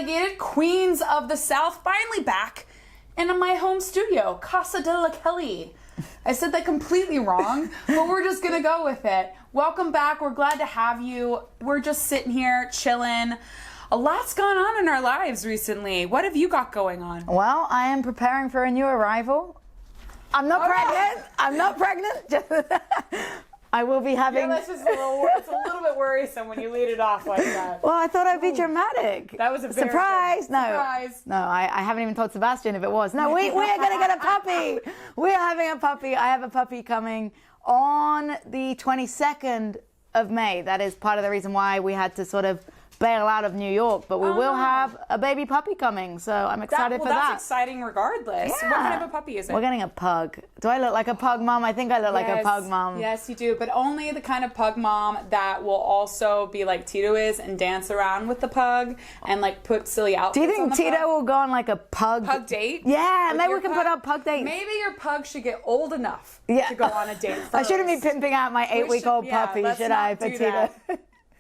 Unrelegated, Queens of the South, finally back in my home studio, Casa de la Kelly. I said that completely wrong, but we're just gonna go with it. Welcome back. We're glad to have you. We're just sitting here chilling. A lot's gone on in our lives recently. What have you got going on? Well, I am preparing for a new arrival. I'm not pregnant. I'm not pregnant. I will be having... Yeah, that's just it's a little bit worrisome when you lead it off like that. Well, I thought I'd be dramatic. That was a very surprise. Good. No, surprise. No, I haven't even told Sebastian if it was. No, we are going to get a puppy. We are having a puppy. I have a puppy coming on the 22nd of May. That is part of the reason why we had to sort of bail out of New York, but we will have a baby puppy coming, so I'm excited for that. That's exciting regardless. Yeah. What kind of a puppy is it? We're getting a pug. Do I look like a pug mom? I think I look like a pug mom. Yes, you do, but only the kind of pug mom that will also be like Tito is and dance around with the pug and like put silly outfits on the pug. Do you think Tito pug? will go on like a pug date? Yeah, maybe we can put up pug dates. Maybe your pug should get old enough to go on a date first. I shouldn't be pimping out my 8-week-old puppy, should I, for Tito?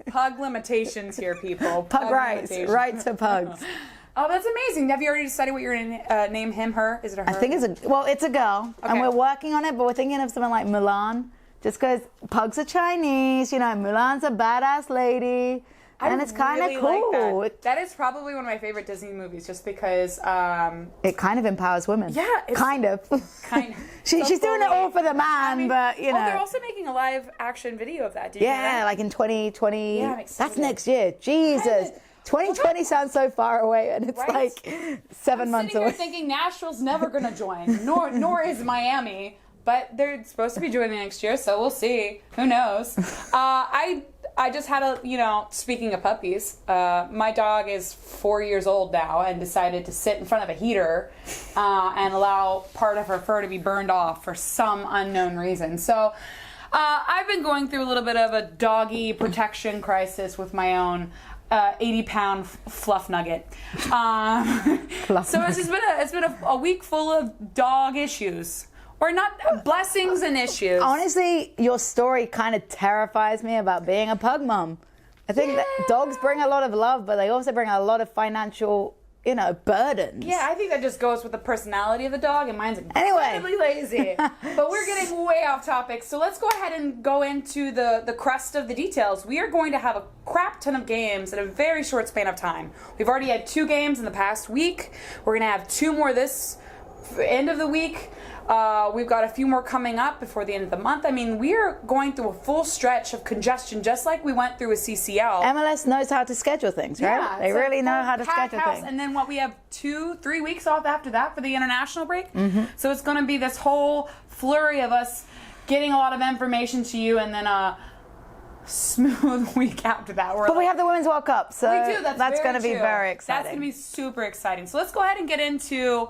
Pug limitations here, people. Pug rights to pugs. Oh, that's amazing. Have you already decided what you're going to name him, her? Is it a her? I think it's a girl. Okay. And we're working on it, but we're thinking of something like Mulan. Just because pugs are Chinese, you know, Mulan's a badass lady. And it's kind of cool. Like that is probably one of my favorite Disney movies, just because it kind of empowers women. Yeah, kind of. She's doing it all for the man, but you know. Oh, they're also making a live action video of that. Did you know that? Like in 2020. Yeah, I'm excited. That's next year. Jesus. 2020 sounds so far away, and it's like 7 months away. I'm sitting here thinking Nashville's never going to join, nor is Miami, but they're supposed to be joining next year, so we'll see. Who knows? I just had speaking of puppies, my dog is 4 years old now and decided to sit in front of a heater and allow part of her fur to be burned off for some unknown reason. So I've been going through a little bit of a doggy protection crisis with my own 80-pound fluff nugget. So it's been a week full of dog issues. Or not blessings and issues. Honestly, your story kind of terrifies me about being a pug mom. I think that dogs bring a lot of love, but they also bring a lot of financial, burdens. Yeah, I think that just goes with the personality of the dog, and mine's incredibly lazy. But we're getting way off topic, so let's go ahead and go into the crust of the details. We are going to have a crap ton of games in a very short span of time. We've already had 2 games in the past week. We're going to have 2 more this end of the week. We've got a few more coming up before the end of the month. I mean, we are going through a full stretch of congestion, just like we went through with CCL. MLS knows how to schedule things, right? Yeah, they really know how to schedule things. And then we have 2-3 weeks off after that for the international break. Mm-hmm. So it's going to be this whole flurry of us getting a lot of information to you, and then a smooth week after that. But we have the Women's World Cup, so we do. That's going to be very exciting. That's going to be super exciting. So let's go ahead and get into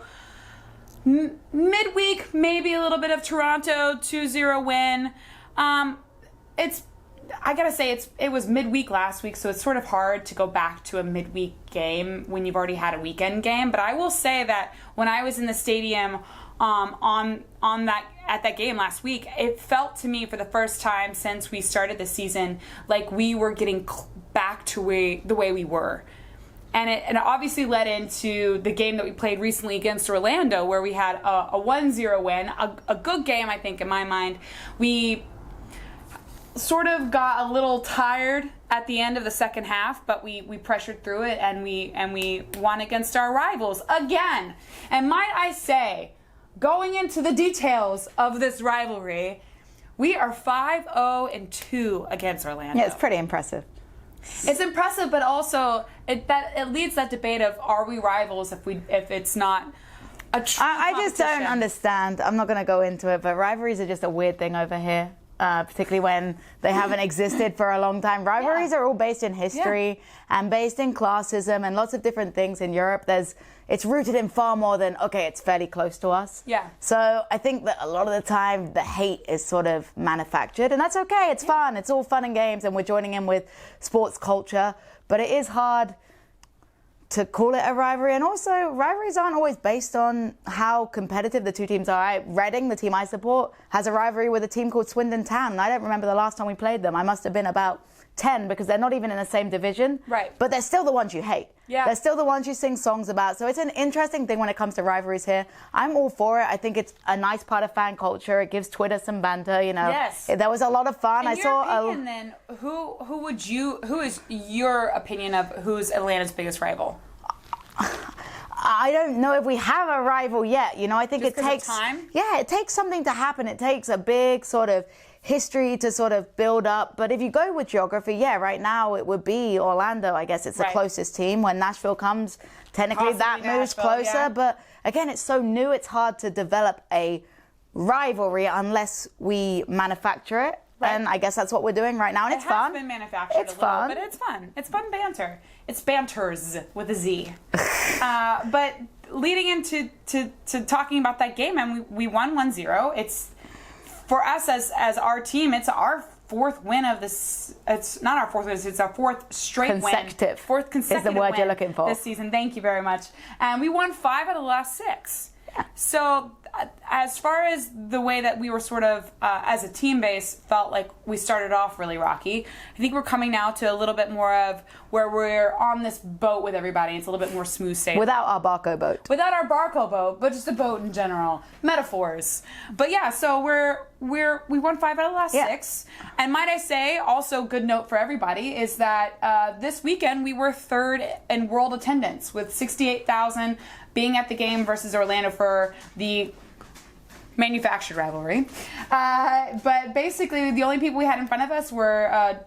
midweek, maybe a little bit of Toronto 2-0 win. I gotta say, it was midweek last week, so it's sort of hard to go back to a midweek game when you've already had a weekend game. But I will say that when I was in the stadium at that game last week, it felt to me for the first time since we started the season like we were getting back to the way we were. And it obviously led into the game that we played recently against Orlando, where we had a 1-0 win, a good game, I think, in my mind. We sort of got a little tired at the end of the second half, but we pressured through it, and we won against our rivals again. And might I say, going into the details of this rivalry, we are 5-0-2 against Orlando. Yeah, it's pretty impressive. It's impressive, but also it leads that debate of, are we rivals if it's not a true I just don't understand. I'm not going to go into it, but rivalries are just a weird thing over here, particularly when they haven't existed for a long time. Rivalries are all based in history and based in classism and lots of different things in Europe. It's rooted in far more than, okay, it's fairly close to us. Yeah. So I think that a lot of the time the hate is sort of manufactured, and that's okay. It's fun. It's all fun and games, and we're joining in with sports culture. But it is hard to call it a rivalry. And also, rivalries aren't always based on how competitive the two teams are. Reading, the team I support, has a rivalry with a team called Swindon Town. And I don't remember the last time we played them. I must have been about 10, because they're not even in the same division. Right. But they're still the ones you hate. Yeah. They're still the ones you sing songs about. So it's an interesting thing when it comes to rivalries here. I'm all for it. I think it's a nice part of fan culture. It gives Twitter some banter, you know. Yes. There was a lot of fun. In your opinion, then, who is your opinion of who's Atlanta's biggest rival? I don't know if we have a rival yet. You know, I think Just it takes time. Yeah, it takes something to happen. It takes a big sort of history to sort of build up. But if you go with geography, yeah, right now it would be Orlando. I guess it's the closest team. When Nashville comes, technically that moves closer. Yeah. But again, it's so new. It's hard to develop a rivalry unless we manufacture it. Right. And I guess that's what we're doing right now, and it's fun. It has been manufactured it's a little, fun. But it's fun. It's fun banter. It's banters with a Z. But leading into talking about that game, and we won 1-0. It's for us as our team. It's our fourth win of this. It's not our fourth win. It's our fourth straight consecutive. Win. Fourth consecutive is the word win you're looking for this season. Thank you very much. And we won 5 out of the last 6. Yeah. So as far as the way that we were sort of, as a team base, felt like we started off really rocky, I think we're coming now to a little bit more of where we're on this boat with everybody. It's a little bit more smooth sailing. Without our Barco boat. Without our Barco boat, but just a boat in general. Metaphors. But yeah, so we won 5 out of the last 6. And might I say, also good note for everybody, is that this weekend we were 3rd in world attendance with 68,000 being at the game versus Orlando for the manufactured rivalry. But basically, the only people we had in front of us were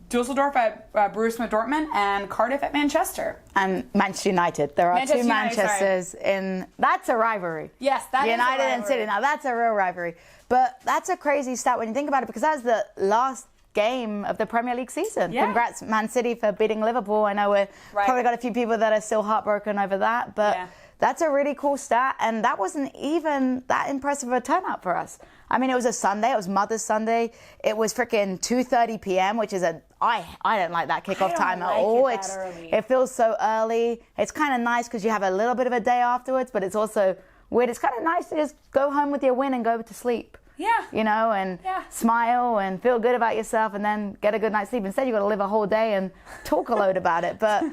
Dusseldorf at Borussia Dortmund and Cardiff at Manchester. And Manchester United. There are Manchester two United, Manchesters in... That's a rivalry. Yes, that is United a rivalry. and City. Now, that's a real rivalry. But that's a crazy stat when you think about it, because that's the last game of the Premier League season. Yeah. Congrats, Man City, for beating Liverpool. I know we're probably got a few people that are still heartbroken over that, but... Yeah. That's a really cool stat, and that wasn't even that impressive a turnout for us. I mean, it was a Sunday. It was Mother's Sunday. It was freaking 2:30 p.m., which is I don't like that kickoff time at all. It feels so early. It's kind of nice because you have a little bit of a day afterwards, but it's also weird. It's kind of nice to just go home with your win and go to sleep. Yeah. You know, and smile and feel good about yourself and then get a good night's sleep. Instead, you've got to live a whole day and talk a load about it. But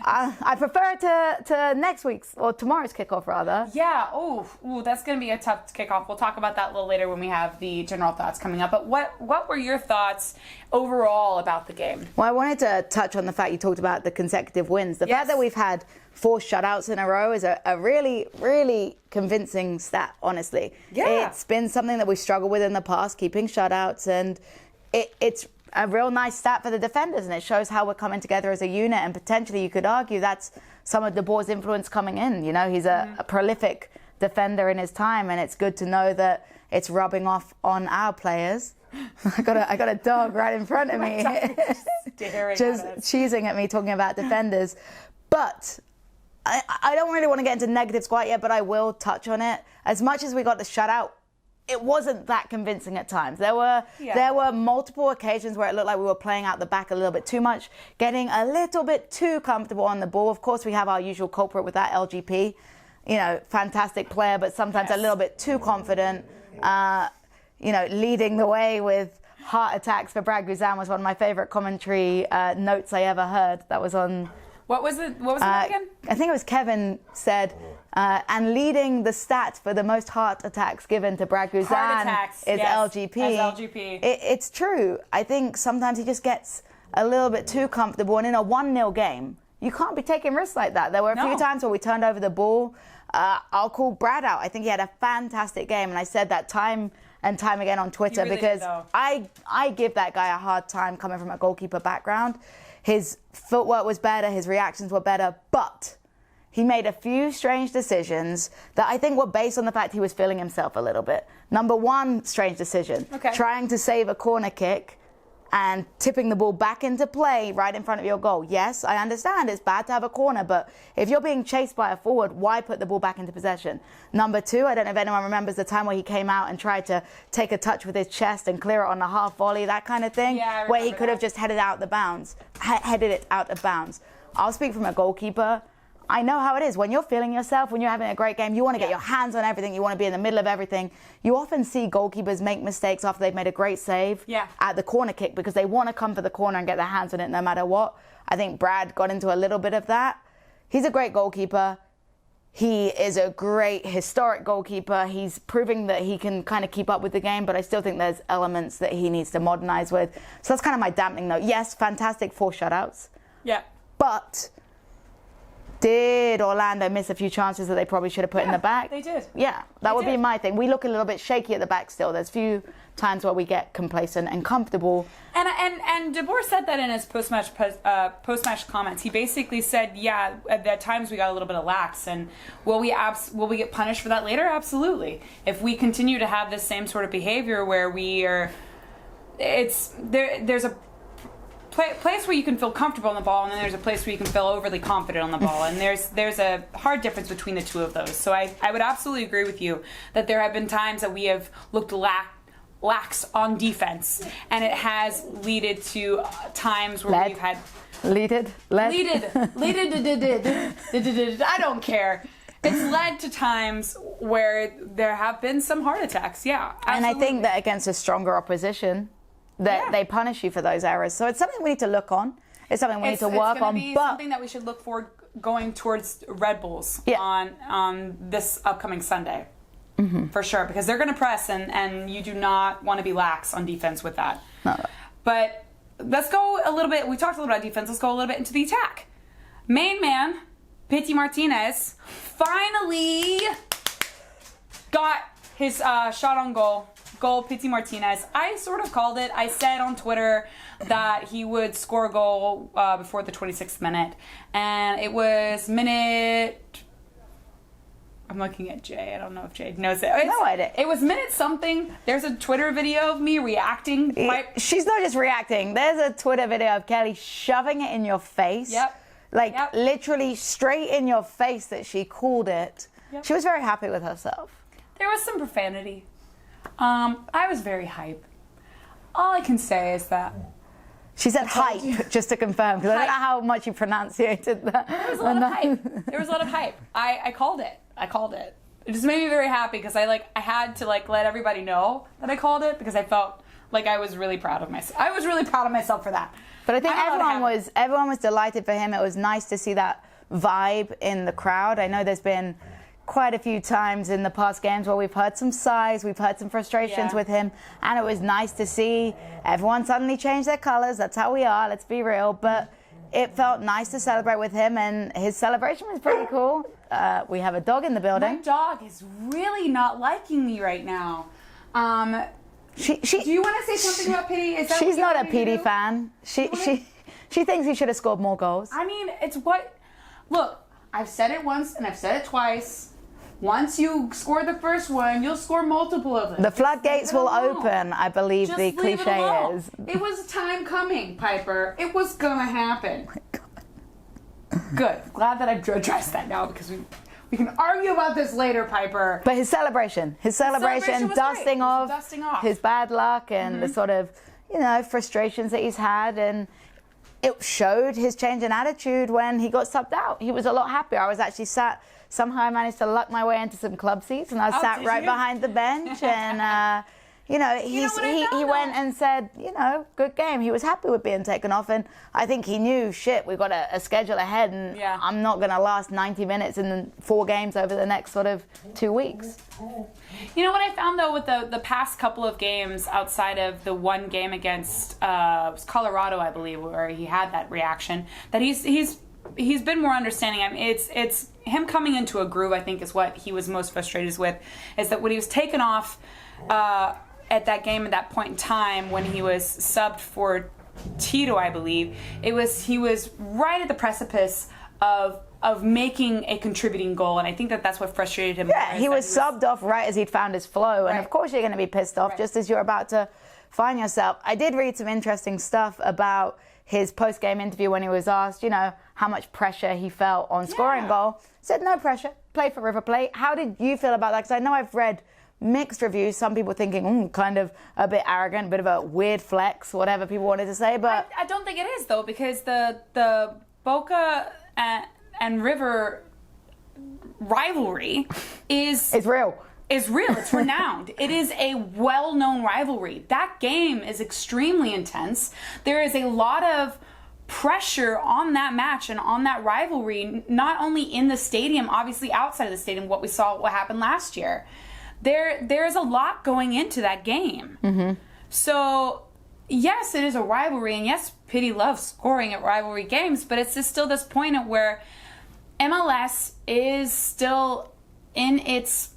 I prefer it to next week's, or tomorrow's kickoff, rather. Yeah. Oh, that's going to be a tough kickoff. We'll talk about that a little later when we have the general thoughts coming up. But what were your thoughts overall about the game? Well, I wanted to touch on the fact you talked about the consecutive wins. The fact that we've had 4 shutouts in a row is a really, really convincing stat, honestly. Yeah. It's been something that we've struggled with in the past, keeping shutouts, and it's a real nice stat for the defenders, and it shows how we're coming together as a unit, and potentially you could argue that's some of De Boer's influence coming in. You know, he's a prolific defender in his time, and it's good to know that it's rubbing off on our players. I got a dog right in front of me. Just cheesing at me, talking about defenders. But I don't really want to get into negatives quite yet, but I will touch on it. As much as we got the shutout, it wasn't that convincing at times. There were multiple occasions where it looked like we were playing out the back a little bit too much, getting a little bit too comfortable on the ball. Of course, we have our usual culprit with that, LGP. You know, fantastic player, but sometimes a little bit too confident. You know, leading the way with heart attacks for Brad Guzan was one of my favorite commentary notes I ever heard. That was on... What was it again? I think it was Kevin said, and leading the stat for the most heart attacks given to Brad Guzan is LGP. LGP. It's true. I think sometimes he just gets a little bit too comfortable, and in a 1-0 game, you can't be taking risks like that. There were a few times where we turned over the ball. I'll call Brad out. I think he had a fantastic game, and I said that time and time again on Twitter because I give that guy a hard time coming from a goalkeeper background. His footwork was better, his reactions were better, but he made a few strange decisions that I think were based on the fact he was feeling himself a little bit. Number one strange decision, trying to save a corner kick and tipping the ball back into play right in front of your goal. Yes, I understand it's bad to have a corner, but if you're being chased by a forward, why put the ball back into possession? Number 2, I don't know if anyone remembers the time where he came out and tried to take a touch with his chest and clear it on a half volley, that kind of thing, where he could have just headed it out of bounds. I'll speak from a goalkeeper. I know how it is. When you're feeling yourself, when you're having a great game, you want to get your hands on everything. You want to be in the middle of everything. You often see goalkeepers make mistakes after they've made a great save at the corner kick because they want to come for the corner and get their hands on it no matter what. I think Brad got into a little bit of that. He's a great goalkeeper. He is a great historic goalkeeper. He's proving that he can kind of keep up with the game, but I still think there's elements that he needs to modernize with. So that's kind of my dampening note. Yes, fantastic 4 shutouts. Yeah. But did Orlando miss a few chances that they probably should have put in the back? They did. Yeah, that would be my thing. We look a little bit shaky at the back still. There's few times where we get complacent and comfortable. And De Boer said that in his post-match comments. He basically said, yeah, at times we got a little bit of lax, and will we get punished for that later? Absolutely. If we continue to have this same sort of behavior where there's a place where you can feel comfortable on the ball, and then there's a place where you can feel overly confident on the ball, and there's a hard difference between the two of those. So I would absolutely agree with you that there have been times that we have looked lax on defense, and it has led to times where we've had leaded. I don't care. It's led to times where there have been some heart attacks. Yeah, absolutely. And I think that against a stronger opposition, that they punish you for those errors. So it's something we need to look on. It's something we need to work on. It's something that we should look for going towards Red Bulls on this upcoming Sunday. Mm-hmm. For sure, because they're going to press, and you do not want to be lax on defense with that. No. But let's go a little bit. We talked a little about defense. Let's go a little bit into the attack. Main man, Pity Martinez, finally got his shot on goal. Pity Martinez. I sort of called it. I said on Twitter that he would score a goal before the 26th minute, and it was minute. I'm looking at Jay. I don't know if Jay knows it. No idea. It was minute something. There's a Twitter video of me reacting. She's not just reacting. There's a Twitter video of Kelly shoving it in your face. Yep. Literally straight in your face that she called it. Yep. She was very happy with herself. There was some profanity. I was very hype. All I can say is that. She said hype, just to confirm, because I don't know how much you pronunciated that. There was a lot of hype. There was a lot of hype. I called it. It just made me very happy because I had to let everybody know that I called it, because I felt like I was really proud of myself. I was really proud of myself for that. But I think everyone was delighted for him. It was nice to see that vibe in the crowd. I know there's been quite a few times in the past games where we've heard some sighs, we've heard some frustrations with him, and it was nice to see everyone suddenly change their colors. That's how we are, let's be real. But it felt nice to celebrate with him, and his celebration was pretty cool. We have a dog in the building. My dog is really not liking me right now. Do you want to say something about Pity? She's not a Pity fan. She thinks he should have scored more goals. I mean, look, I've said it once and I've said it twice. Once you score the first one, you'll score multiple of them. The floodgates will open, I believe the cliche is. It was time coming, Piper. It was gonna happen. Oh my God. Good. Glad that I've addressed that now, because we can argue about this later, Piper. But his celebration dusting off his bad luck and the sort of, frustrations that he's had, and it showed his change in attitude when he got subbed out. He was a lot happier. I was actually somehow I managed to luck my way into some club seats, and I was sat right behind the bench, and he went and said, good game. He was happy with being taken off, and I think he knew, we've got a schedule ahead, and I'm not going to last 90 minutes in 4 games over the next sort of 2 weeks. You know what I found, though, with the past couple of games outside of the one game against Colorado, I believe, where he had that reaction, that he's been more understanding. I mean, it's him coming into a groove, I think, is what he was most frustrated with, is that when he was taken off at that game at that point in time when he was subbed for Tito, I believe, he was right at the precipice of making a contributing goal, and I think that's what frustrated him. Yeah, he was subbed off right as he'd found his flow, and of course you're going to be pissed off just as you're about to find yourself. I did read some interesting stuff about his post-game interview when he was asked, how much pressure he felt on scoring goal. Said no pressure, play for River Plate. How did you feel about that? Because I know I've read mixed reviews, some people thinking, kind of a bit arrogant, a bit of a weird flex, whatever people wanted to say, but I don't think it is, though, because the Boca and River rivalry is real. It's real. It's renowned. It is a well-known rivalry. That game is extremely intense. There is a lot of pressure on that match and on that rivalry, not only in the stadium, obviously outside of the stadium, what happened last year. There's a lot going into that game. Mm-hmm. So, yes, it is a rivalry, and yes, Pity loves scoring at rivalry games, but it's just still this point at where MLS is still in its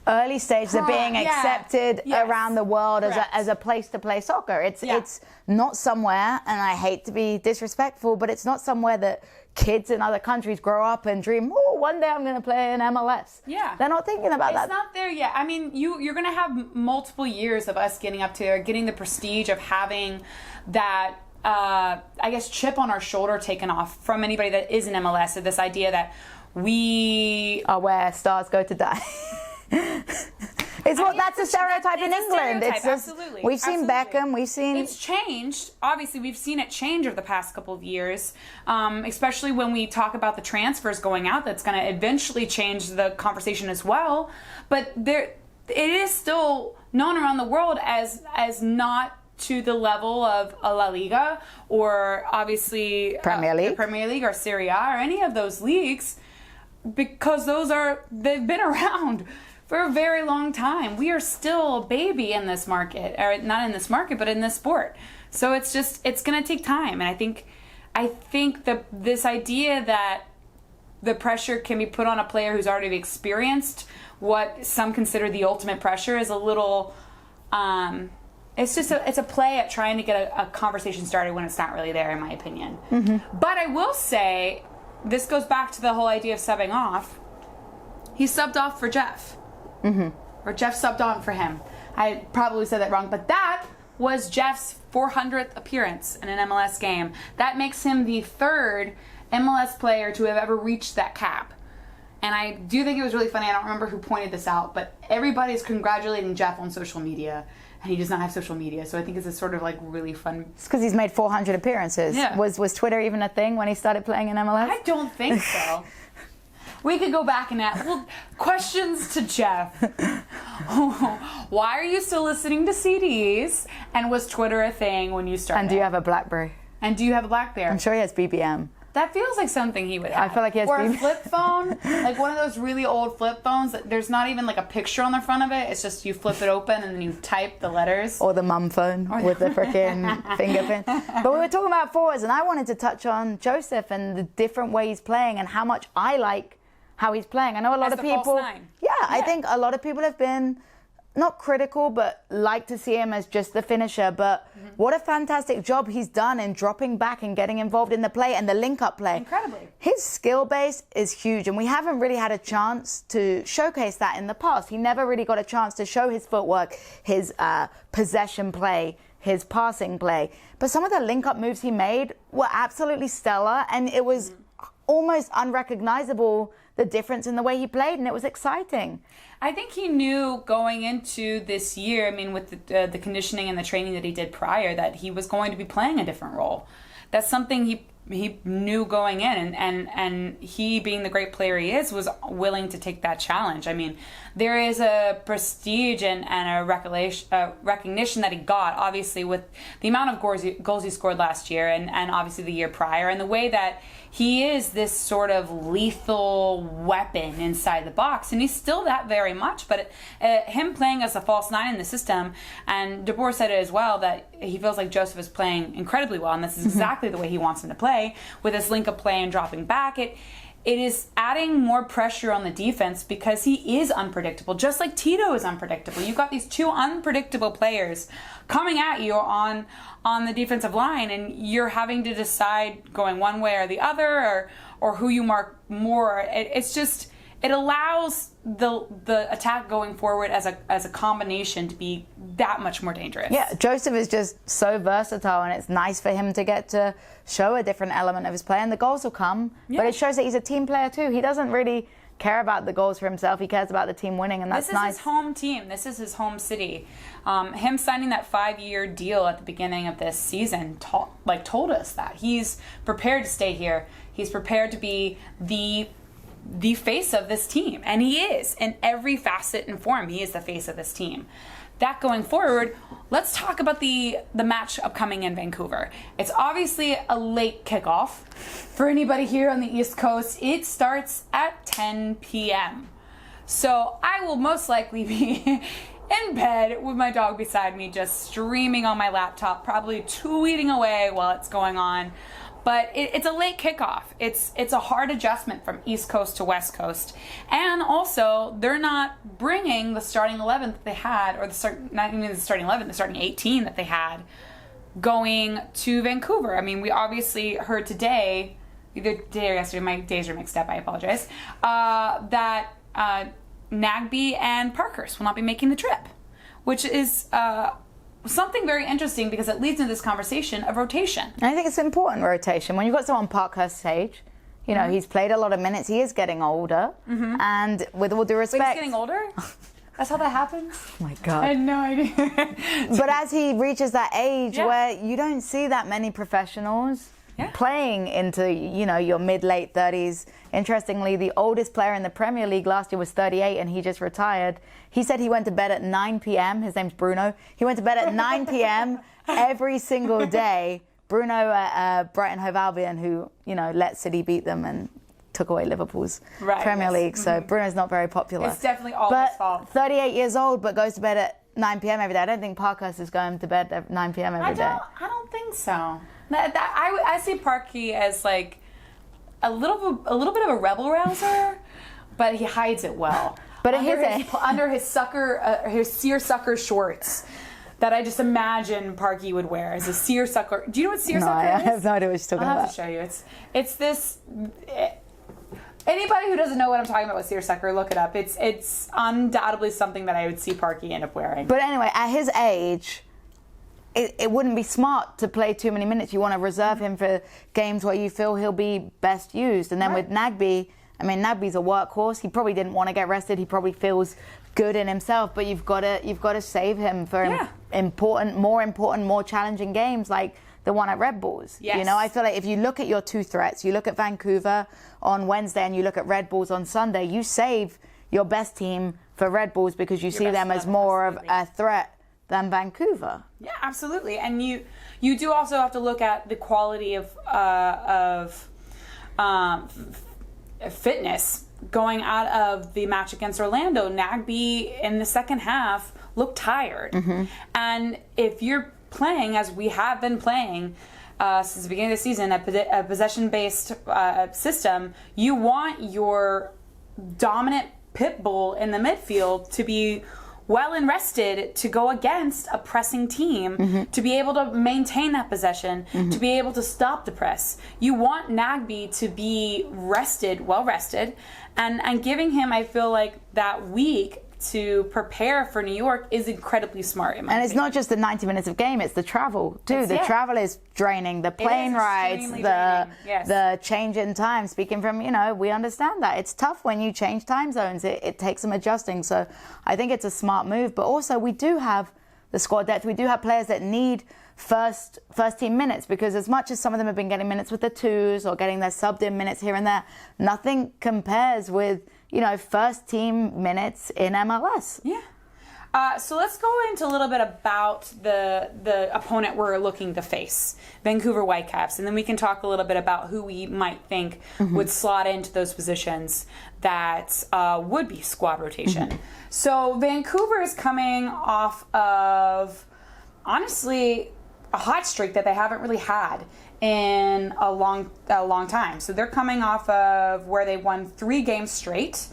early stages of being accepted around the world as a place to play soccer. It's not somewhere, and I hate to be disrespectful, but it's not somewhere that kids in other countries grow up and dream, oh, one day I'm going to play in MLS. Yeah. They're not thinking about that. It's not there yet. I mean, you're going to have multiple years of us getting up to there, getting the prestige of having that, I guess, chip on our shoulder taken off from anybody that is in MLS, of this idea that we are where stars go to die. That's a stereotype in England. Absolutely. We've seen Beckham. It's changed. Obviously, we've seen it change over the past couple of years, especially when we talk about the transfers going out. That's going to eventually change the conversation as well. But it is still known around the world as not to the level of a La Liga or obviously Premier League, the Premier League or Serie A or any of those leagues, because they've been around for a very long time. We are still a baby in this market, or not in this market, but in this sport. So it's going to take time. And I think this idea that the pressure can be put on a player who's already experienced what some consider the ultimate pressure is a little, it's a play at trying to get a conversation started when it's not really there, in my opinion. Mm-hmm. But I will say, this goes back to the whole idea of subbing off. He subbed off for Jeff. Mm-hmm. Or Jeff subbed on for him. I probably said that wrong, but that was Jeff's 400th appearance in an MLS game. That makes him the third MLS player to have ever reached that cap. And I do think it was really funny. I don't remember who pointed this out, but everybody's congratulating Jeff on social media, and he does not have social media. So I think it's a sort of like really fun. It's because he's made 400 appearances. Yeah. Was Twitter even a thing when he started playing in MLS? I don't think so. We could go back and ask questions to Jeff. Why are you still listening to CDs? And was Twitter a thing when you started? And do you have a BlackBerry? I'm sure he has BBM. That feels like something he would have. I feel like he has Or a flip phone, like one of those really old flip phones that there's not even like a picture on the front of it. It's just you flip it open and then you type the letters. Or the mum phone with the freaking finger pin. But we were talking about forwards, and I wanted to touch on Josef and the different way he's playing and how much I like how he's playing. I know a lot of people. Yeah, I think a lot of people have been not critical, but like to see him as just the finisher. But what a fantastic job he's done in dropping back and getting involved in the play and the link-up play. Incredibly. His skill base is huge, and we haven't really had a chance to showcase that in the past. He never really got a chance to show his footwork, his possession play, his passing play. But some of the link-up moves he made were absolutely stellar, and it was almost unrecognizable, the difference in the way he played, and it was exciting. I think he knew going into this year, I mean, with the conditioning and the training that he did prior, that he was going to be playing a different role. That's something he knew going in, and he, being the great player he is, was willing to take that challenge. I mean, there is a prestige and a recognition that he got, obviously, with the amount of goals he scored last year and obviously the year prior, and the way that he is this sort of lethal weapon inside the box, and he's still that very much, but him playing as a false nine in the system, and De Boer said it as well, that he feels like Josef is playing incredibly well, and this is exactly the way he wants him to play, with his link-up play and dropping back. It is adding more pressure on the defense because he is unpredictable, just like Tito is unpredictable. You've got these two unpredictable players coming at you on the defensive line, and you're having to decide going one way or the other, or who you mark more. It allows the attack going forward as a combination to be that much more dangerous. Yeah, Josef is just so versatile, and it's nice for him to get to show a different element of his play, and the goals will come. Yeah. But it shows that he's a team player too. He doesn't really care about the goals for himself. He cares about the team winning, and that's nice. This is his home team. This is his home city. Him signing that 5-year deal at the beginning of this season told us that he's prepared to stay here. He's prepared to be the face of this team, and he is in every facet and form. He is the face of this team. That going forward, let's talk about the match upcoming in Vancouver. It's obviously a late kickoff. For anybody here on the East Coast, it starts at 10 p.m. So I will most likely be in bed with my dog beside me, just streaming on my laptop, probably tweeting away while it's going on. But it's a late kickoff. It's a hard adjustment from East Coast to West Coast. And also, they're not bringing the starting 11 that they had, or not even the starting 11, the starting 18 that they had going to Vancouver. I mean, we obviously heard today, either today or yesterday, my days are mixed up, I apologize, that Nagbe and Parkhurst will not be making the trip, which is something very interesting because it leads into this conversation of rotation. I think it's important rotation. When you've got someone Parkhurst's age, you know, he's played a lot of minutes, he is getting older, and with all due respect... Wait, he's getting older? That's how that happens? Oh my God. I had no idea. But as he reaches that age where you don't see that many professionals playing into, you know, your mid-late 30s. Interestingly, the oldest player in the Premier League last year was 38 and he just retired. He said he went to bed at 9 p.m. His name's Bruno. He went to bed at 9 p.m. every single day. Bruno at Brighton Hove Albion, who, you know, let City beat them and took away Liverpool's Premier League. So Bruno's not very popular. It's definitely all his fault. 38 years old, but goes to bed at 9 p.m. every day. I don't think Parkhurst is going to bed at 9 p.m. every day. I don't think so. I see Parky as like a little bit of a rebel rouser, but he hides it well. But under his seersucker shorts that I just imagine Parky would wear as a seersucker. Do you know what seersucker is? I have no idea what you're talking about. I'll have to show you. It's this. Anybody who doesn't know what I'm talking about with seersucker, look it up. It's undoubtedly something that I would see Parky end up wearing. But anyway, at his age, it wouldn't be smart to play too many minutes. You want to reserve him for games where you feel he'll be best used. And then with Nagbe, I mean, Nagbe's a workhorse. He probably didn't want to get rested. He probably feels good in himself. But you've got to save him for more important, more challenging games like the one at Red Bulls. Yes. You know, I feel like if you look at your two threats, you look at Vancouver on Wednesday and you look at Red Bulls on Sunday, you save your best team for Red Bulls because you see them as more of a threat than Vancouver. Yeah, absolutely. And you do also have to look at the quality of fitness going out of the match against Orlando. Nagbe in the second half looked tired. And if you're playing, as we have been playing since the beginning of the season, a possession-based system, you want your dominant pit bull in the midfield to be well and rested to go against a pressing team, to be able to maintain that possession, to be able to stop the press. You want Nagbe to be rested, well rested, and giving him, I feel like, that week to prepare for New York is incredibly smart. And it's not just the 90 minutes of game, it's the travel too. The travel is draining, the plane rides, the change in time. Speaking from, you know, we understand that. It's tough when you change time zones. It takes some adjusting. So I think it's a smart move. But also we do have the squad depth. We do have players that need first team minutes, because as much as some of them have been getting minutes with the twos or getting their subbed in minutes here and there, nothing compares with, you know, first team minutes in MLS. Yeah. So let's go into a little bit about the opponent we're looking to face, Vancouver Whitecaps, and then we can talk a little bit about who we might think would slot into those positions that would be squad rotation. So Vancouver is coming off of, honestly, a hot streak that they haven't really had in a long time. So they're coming off of where they won 3 games straight.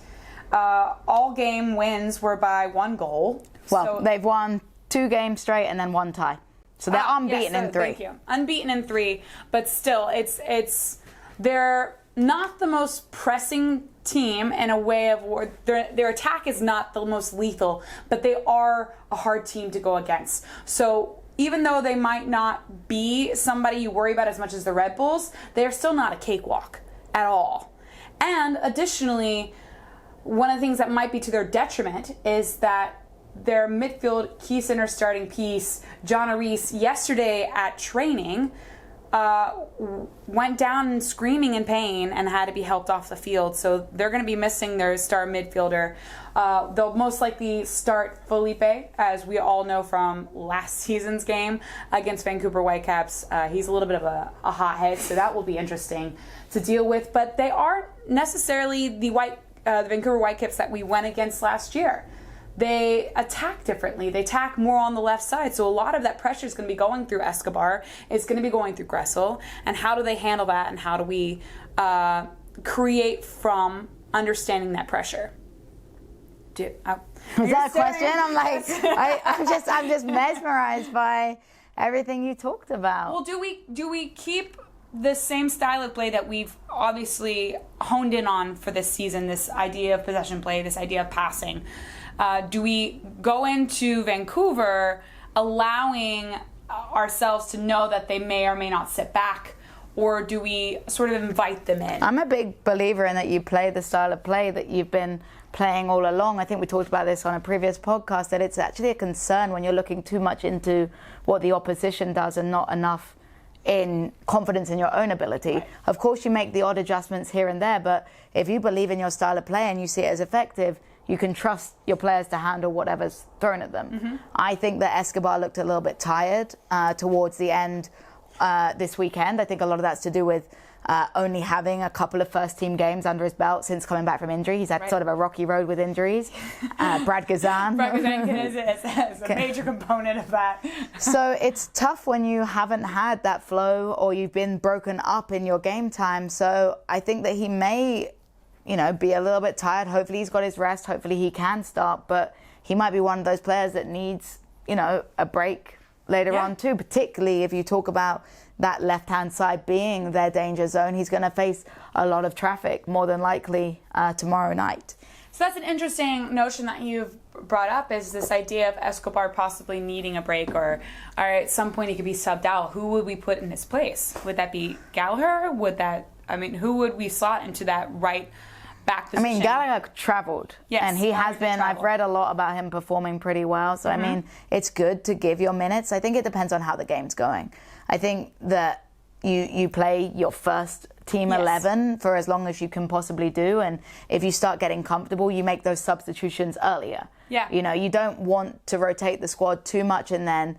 All game wins were by 1 goal. Well, so they've won 2 games straight and then 1 tie. So they're unbeaten in 3. Thank you. Unbeaten in 3, but still, they're not the most pressing team in a way of their attack is not the most lethal, but they are a hard team to go against. So even though they might not be somebody you worry about as much as the Red Bulls, they're still not a cakewalk at all. And additionally, one of the things that might be to their detriment is that their midfield key center starting piece, John Reese, yesterday at training, went down screaming in pain and had to be helped off the field. So they're going to be missing their star midfielder. They'll most likely start Felipe, as we all know from last season's game against Vancouver Whitecaps. He's a little bit of a hothead, so that will be interesting to deal with. But they aren't necessarily the Vancouver Whitecaps that we went against last year. They attack differently. They attack more on the left side. So a lot of that pressure is going to be going through Escobar. It's going to be going through Gressel. And how do they handle that? And how do we create from understanding that pressure? Was that a question? I'm like, I'm just mesmerized by everything you talked about. Well, do we keep the same style of play that we've obviously honed in on for this season? This idea of possession play, this idea of passing. Do we go into Vancouver allowing ourselves to know that they may or may not sit back, or do we sort of invite them in? I'm a big believer in that you play the style of play that you've been playing all along. I think we talked about this on a previous podcast, that it's actually a concern when you're looking too much into what the opposition does and not enough in confidence in your own ability. Right. Of course, you make the odd adjustments here and there, but if you believe in your style of play and you see it as effective, you can trust your players to handle whatever's thrown at them. Mm-hmm. I think that Escobar looked a little bit tired towards the end this weekend. I think a lot of that's to do with only having a couple of first-team games under his belt since coming back from injury. He's had sort of a rocky road with injuries. Brad Guzan. Brad Guzan is a major component of that. So it's tough when you haven't had that flow or you've been broken up in your game time. So I think that he may, be a little bit tired. Hopefully he's got his rest. Hopefully he can start. But he might be one of those players that needs, a break later on too, particularly if you talk about that left-hand side being their danger zone. He's going to face a lot of traffic, more than likely, tomorrow night. So that's an interesting notion that you've brought up, is this idea of Escobar possibly needing a break, or at some point he could be subbed out. Who would we put in his place? Would that be Gallagher? Who would we slot into that right back position? Gallagher traveled. Yes, and he has been, I've read a lot about him performing pretty well. So, mm-hmm. It's good to give your minutes. I think it depends on how the game's going. I think that you play your first team 11 for as long as you can possibly do. And if you start getting comfortable, you make those substitutions earlier. Yeah. You don't want to rotate the squad too much and then,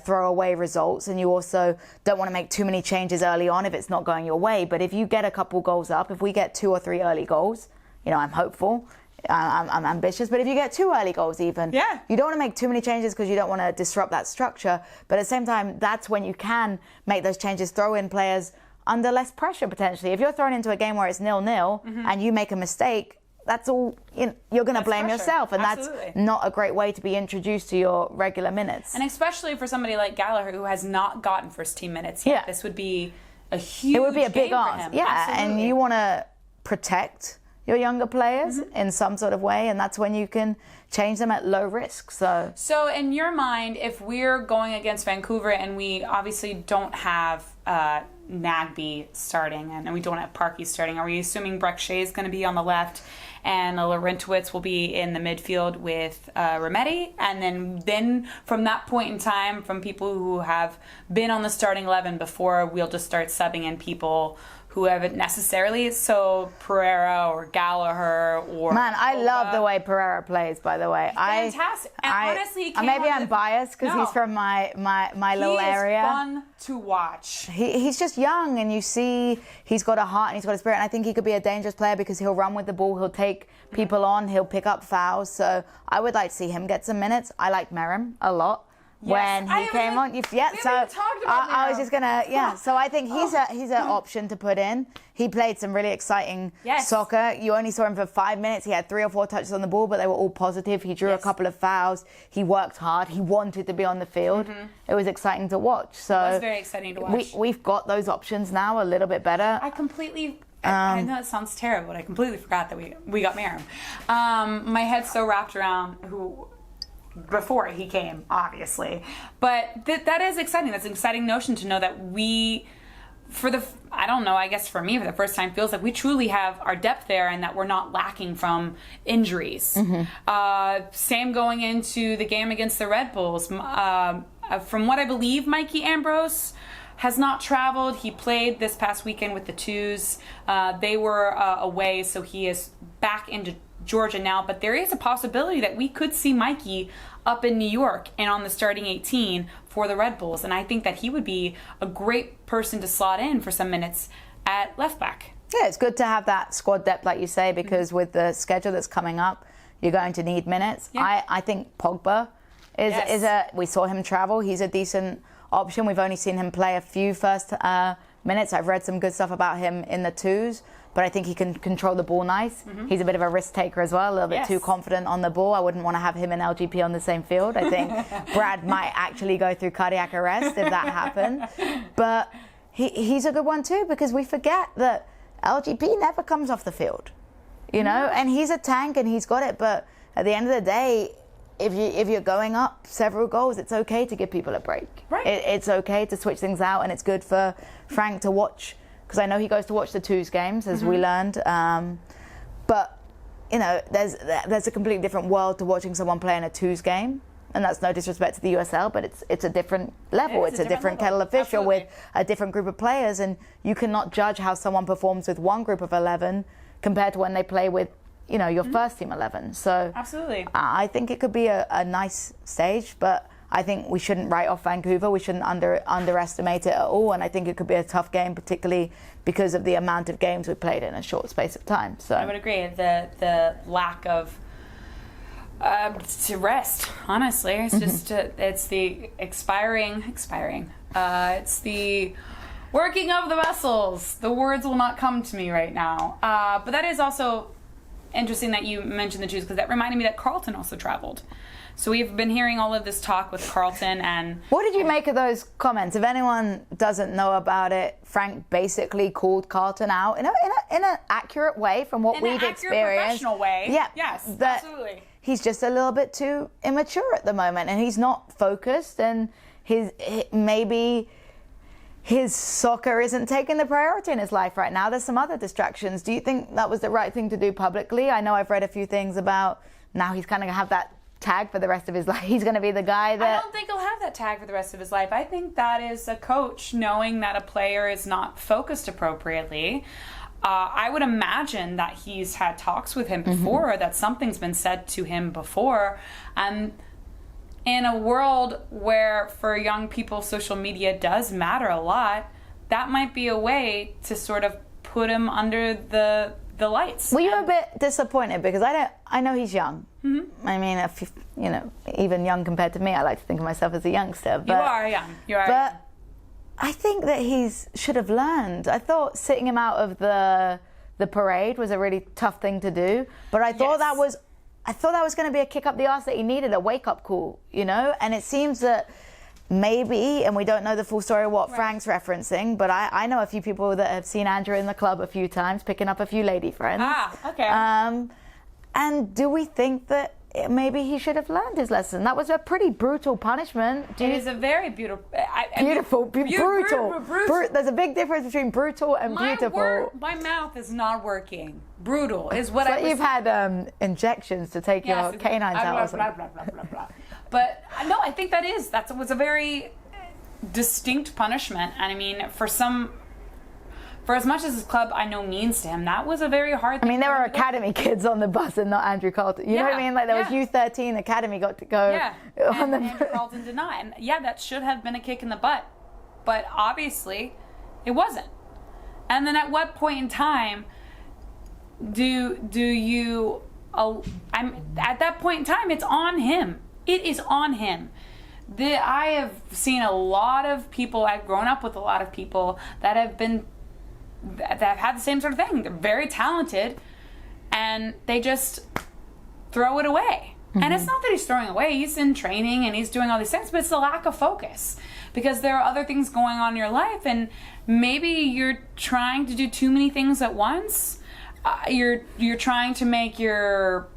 throw away results. And you also don't want to make too many changes early on if it's not going your way. But if you get a couple goals up, if we get 2 or 3 early goals, I'm hopeful. I'm ambitious, but if you get 2 early goals even, you don't want to make too many changes because you don't want to disrupt that structure. But at the same time, that's when you can make those changes, throw in players under less pressure potentially. If you're thrown into a game where it's 0-0 mm-hmm. and you make a mistake, that's all, you're going to blame yourself. And Absolutely. That's not a great way to be introduced to your regular minutes. And especially for somebody like Gallagher who has not gotten first team minutes yet. This would be a huge It would be a big ask. Yeah, Absolutely. And you want to protect your younger players mm-hmm. in some sort of way, and that's when you can change them at low risk. So in your mind, if we're going against Vancouver and we obviously don't have Nagby starting and we don't have Parkey starting, are we assuming Breck Shea is going to be on the left and Laurentowicz will be in the midfield with Remedi? And then from that point in time, from people who have been on the starting 11 before, we'll just start subbing in people who haven't necessarily, so Pereira or Gallagher or Man, I love the way Pereira plays, by the Fantastic. And honestly, maybe I'm biased because he's from my little area. He is fun to watch. He's just young, and you see he's got a heart and he's got a spirit, and I think he could be a dangerous player because he'll run with the ball, he'll take people on, he'll pick up fouls, so I would like to see him get some minutes. I like Merrim a lot. When he came on, I was just gonna, so I think he's an option to put in. He played some really exciting soccer. You only saw him for 5 minutes. He had 3 or 4 touches on the ball, but they were all positive. He drew a couple of fouls. He worked hard. He wanted to be on the field. Mm-hmm. It was exciting to watch. So it was very exciting to watch. We've got those options now a little bit better. I know it sounds terrible, but I completely forgot that we got Merrim. My head's so wrapped around before he came, obviously. But that is exciting. That's an exciting notion to know that we I don't know, I guess for me, for the first time, feels like we truly have our depth there and that we're not lacking from injuries. Same going into the game against the Red Bulls. From what I believe, Mikey Ambrose has not traveled. He played this past weekend with the Twos. They were away, so he is back into Georgia now. But there is a possibility that we could see Mikey up in New York and on the starting 18 for the Red Bulls. And I think that he would be a great person to slot in for some minutes at left back. Yeah, it's good to have that squad depth, like you say, because with the schedule that's coming up, you're going to need minutes. Yeah. I think Pogba we saw him travel. He's a decent option. We've only seen him play a few first minutes. I've read some good stuff about him in the Twos, but I think he can control the ball nice. He's a bit of a risk taker as well, a little bit too confident on the ball. I wouldn't want to have him and LGP on the same field. I think Brad might actually go through cardiac arrest if that happened. But he's a good one too, because we forget that LGP never comes off the field, you know, and he's a tank and he's got it. But at the end of the day, if you're going up several goals, it's okay to give people a break. Right. It's okay to switch things out, and it's good for Frank to watch, because I know he goes to watch the Twos games, as we learned. But you know, there's a completely different world to watching someone play in a Twos game, and that's no disrespect to the USL, but it's a different level. It's a different kettle of fish. You're with a different group of players, and you cannot judge how someone performs with one group of 11 compared to when they play with, you know, your first team 11. So absolutely, I think it could be a nice stage, but I think we shouldn't write off Vancouver. We shouldn't underestimate it at all, and I think it could be a tough game, particularly because of the amount of games we played in a short space of time. So I would agree. The lack of to rest, honestly, it's just it's the expiring. It's the working of the vessels. The words will not come to me right now. But that is also interesting that you mentioned the Jews, because that reminded me that Carleton also traveled. So we've been hearing all of this talk with Carleton. And what did you make of those comments? If anyone doesn't know about it, Frank basically called Carleton out in an accurate way from what we've experienced. In an accurate, professional way. Yeah. Yes, absolutely. He's just a little bit too immature at the moment, and he's not focused, and maybe his soccer isn't taking the priority in his life right now. There's some other distractions. Do you think that was the right thing to do publicly? I know I've read a few things about now he's kind of going to have that tag for the rest of his life. He's going to be the guy that... I don't think he'll have that tag for the rest of his life. I think that is a coach knowing that a player is not focused appropriately. I would imagine that he's had talks with him before, that something's been said to him before. And in a world where for young people social media does matter a lot, that might be a way to sort of put him under the lights. Were you a bit disappointed? Because I know he's young. I mean, you know, even young compared to me. I like to think of myself as a youngster. But, you are young. But I think that should have learned. I thought sitting him out of the parade was a really tough thing to do. But I thought that was going to be a kick up the arse that he needed, a wake up call, you know. And it seems that maybe, and we don't know the full story of what Frank's referencing, but I know a few people that have seen Andrew in the club a few times, picking up a few lady friends. Okay. And do we think that maybe he should have learned his lesson? That was a pretty brutal punishment. It is a very beautiful... brutal. There's a big difference between brutal and beautiful. My mouth is not working. Brutal is what I was... You've had injections to take your canines out or something. Blah, blah, blah, blah, blah. But no, I think that was a very distinct punishment. And I mean, for as much as his club I know means to him, that was a very hard thing. I mean, there were academy kids on the bus and not Andrew Carleton. You know what I mean? Like, there was U13 academy got to go. Yeah, and Andrew Carleton did not. And that should have been a kick in the butt. But obviously, it wasn't. And then at what point in time do you... at that point in time, it's on him. It is on him. I have seen a lot of people, I've grown up with a lot of people that have had the same sort of thing. They're very talented, and they just throw it away. And it's not that he's throwing away. He's in training and he's doing all these things, but it's the lack of focus. Because there are other things going on in your life, and maybe you're trying to do too many things at once. You're trying to make your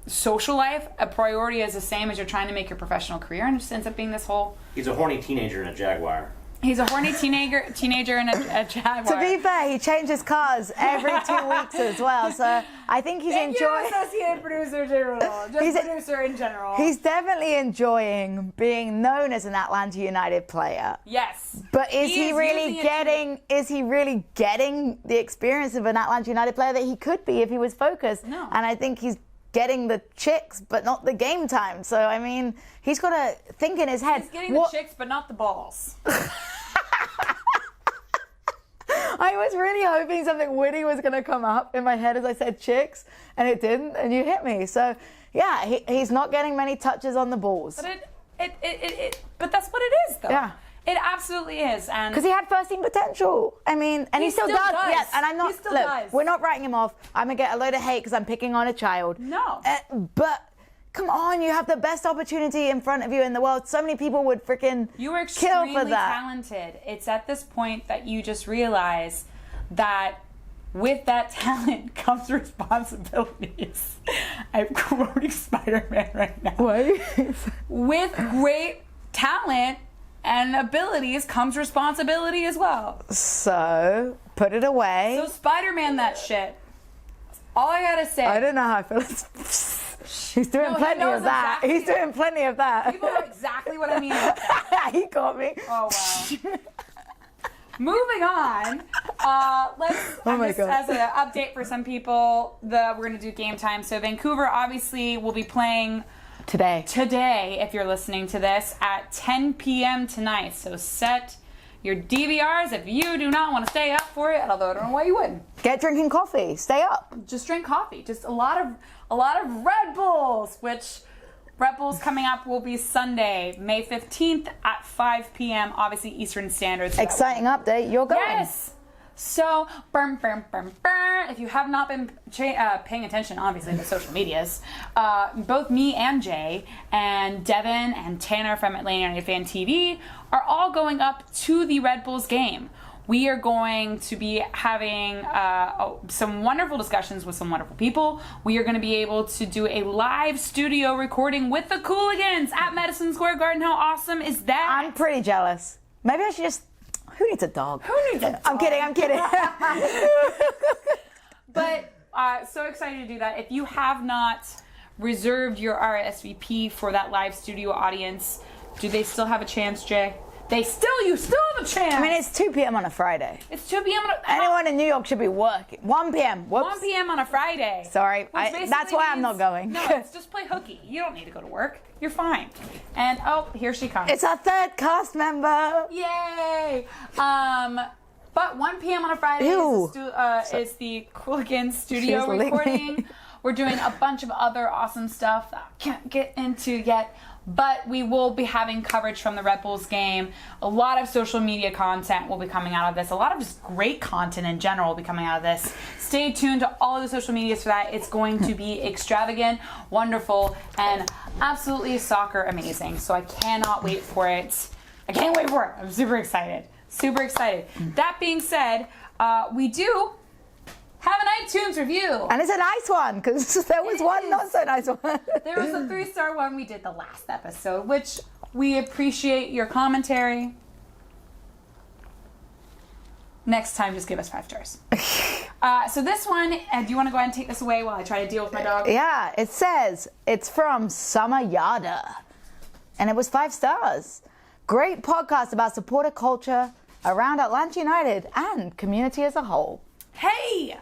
social life a priority as the same as you're trying to make your professional career, and it just ends up being this whole... He's a horny teenager in a Jaguar. He's a horny teenager and a jaguar. To be fair, he changes cars every 2 weeks as well. So I think he's enjoying. Associate producer general, just producer in general. He's definitely enjoying being known as an Atlanta United player. Yes. But is he really getting the experience of an Atlanta United player that he could be if he was focused? No. And I think he's getting the chicks, but not the game time. So, I mean, he's got to think in his head. He's getting the chicks, but not the balls. I was really hoping something witty was going to come up in my head as I said chicks, and it didn't, and you hit me. So, yeah, he's not getting many touches on the balls. But that's what it is, though. Yeah. It absolutely is, and because he had first team potential. I mean, and he still does. Yes, and I'm not. He still does. We're not writing him off. I'm gonna get a load of hate because I'm picking on a child. No. But come on, you have the best opportunity in front of you in the world. So many people would freaking you are kill for that. Talented. It's at this point that you just realize that with that talent comes responsibilities. I'm quoting Spider-Man right now. What? With great talent and abilities comes responsibility as well. So, put it away. So Spider-Man that shit. All I gotta say. I don't know how I feel. He's doing plenty of that. Exactly. He's doing plenty of that. People know exactly what I mean. He got me. Oh, wow. Moving on. As an update for some people, we're going to do game time. So Vancouver obviously will be playing Today, if you're listening to this, at 10 p.m. tonight. So set your DVRs if you do not want to stay up for it, although I don't know why you wouldn't. get drinking coffee. Stay up. Just drink coffee. Just a lot of Red Bulls, which Red Bulls coming up will be Sunday, May 15th at 5 p.m., obviously Eastern Standard. So Exciting update. You're going. Yes. So, if you have not been paying attention, obviously, to social medias, both me and Jay and Devin and Tanner from Atlanta United Fan TV are all going up to the Red Bulls game. We are going to be having some wonderful discussions with some wonderful people. We are going to be able to do a live studio recording with the Cooligans at Madison Square Garden. How awesome is that? I'm pretty jealous. Maybe I should just... Who needs a dog? Who needs a dog? I'm kidding. But so excited to do that. If you have not reserved your RSVP for that live studio audience, do they still have a chance, Jay? You still have a chance. I mean, it's 2 p.m. on a Friday. It's 2 p.m. Anyone in New York should be working. 1 p.m. Whoops. 1 p.m. on a Friday. Sorry. That's why I'm not going. No, it's just play hooky. You don't need to go to work. You're fine. And, here she comes. It's our third cast member. Yay! But 1 p.m. on a Friday is the Cooligans studio recording. We're doing a bunch of other awesome stuff that I can't get into yet. But we will be having coverage from the Red Bulls game. A lot of social media content will be coming out of this. A lot of just great content in general will be coming out of this. Stay tuned to all of the social medias for that. It's going to be extravagant, wonderful, and absolutely soccer amazing. So I cannot wait for it. I can't wait for it. I'm super excited. Super excited. That being said, we do have an iTunes review. And it's a nice one, because there was one not so nice one. There was a 3-star one we did the last episode, which we appreciate your commentary. Next time, just give us 5 stars. So this one, do you want to go ahead and take this away while I try to deal with my dog? Yeah, it says, it's from Summer Yada. And it was 5 stars. Great podcast about supporter culture around Atlanta United and community as a whole. Hey!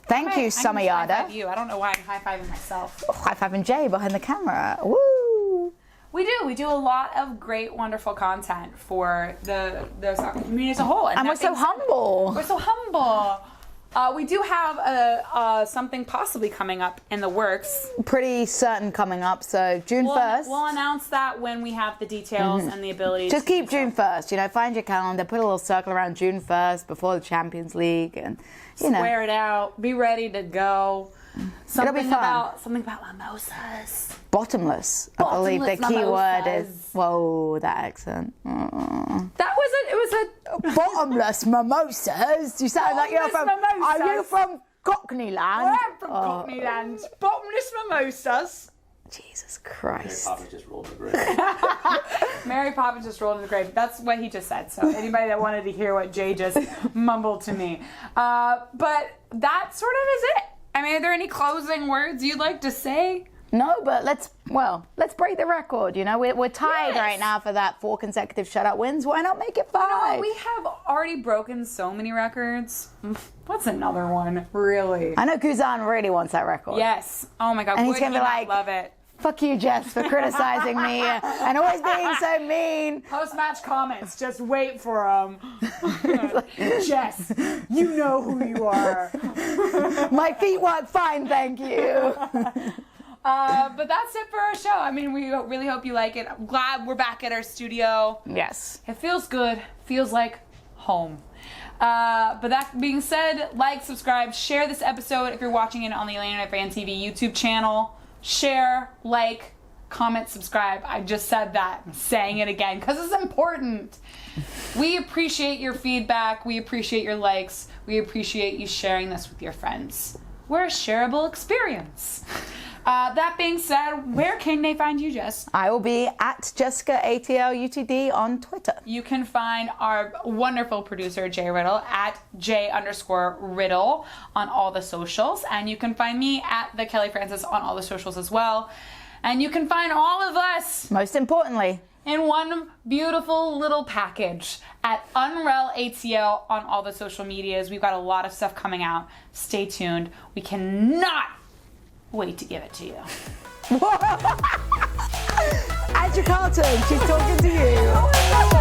Thank you, Summer Yada. High-five you. I don't know why I'm high-fiving myself. High-fiving Jay behind the camera. Woo! We do a lot of great, wonderful content for the soccer community as a whole. And we're so humble. We're so humble. We do have something possibly coming up in the works. Pretty certain coming up, so June 1st. We'll announce that when we have the details and the ability Just keep June 1st, find your calendar, put a little circle around June 1st before the Champions League, and, swear it out, be ready to go. Something It'll be fun. Something about mimosas. Bottomless. I believe the key mimosas. word is, whoa, that accent. It was a bottomless mimosas. You sound like you're from. Bottomless mimosas. Are you from Cockney land? I'm from Cockney land. Bottomless mimosas. Jesus Mary Christ. Poppins just rolled the grave. Mary Poppins just rolled in the grave. That's what he just said. So anybody that wanted to hear what Jay just mumbled to me. But that sort of is it. I mean, are there any closing words you'd like to say? No, but let's break the record. You know, we're tied Yes. right now for that 4 consecutive shutout wins. Why not make it 5? We have already broken so many records. What's another one? Really? I know Guzan really wants that record. Yes. Oh my God. And he's would gonna he be not like, love it. Fuck you, Jess, for criticizing me and always being so mean. Post-match comments. Just wait for them. Jess, you know who you are. My feet work fine, thank you. But that's it for our show. I mean, we really hope you like it. I'm glad we're back at our studio. Yes. It feels good. Feels like home. But that being said, like, subscribe, share this episode if you're watching it on the Elena Fan TV YouTube channel. Share, like, comment, subscribe. I just said that. I'm saying it again because it's important. We appreciate your feedback. We appreciate your likes. We appreciate you sharing this with your friends. We're a shareable experience. That being said, where can they find you, Jess? I will be at Jessica ATL UTD on Twitter. You can find our wonderful producer, Jay Riddle, at J_Riddle on all the socials. And you can find me at the Kelly Francis on all the socials as well. And you can find all of us Most importantly, in one beautiful little package at ATL on all the social medias. We've got a lot of stuff coming out. Stay tuned. We cannot wait to give it to you. Andrew Carleton, she's talking to you.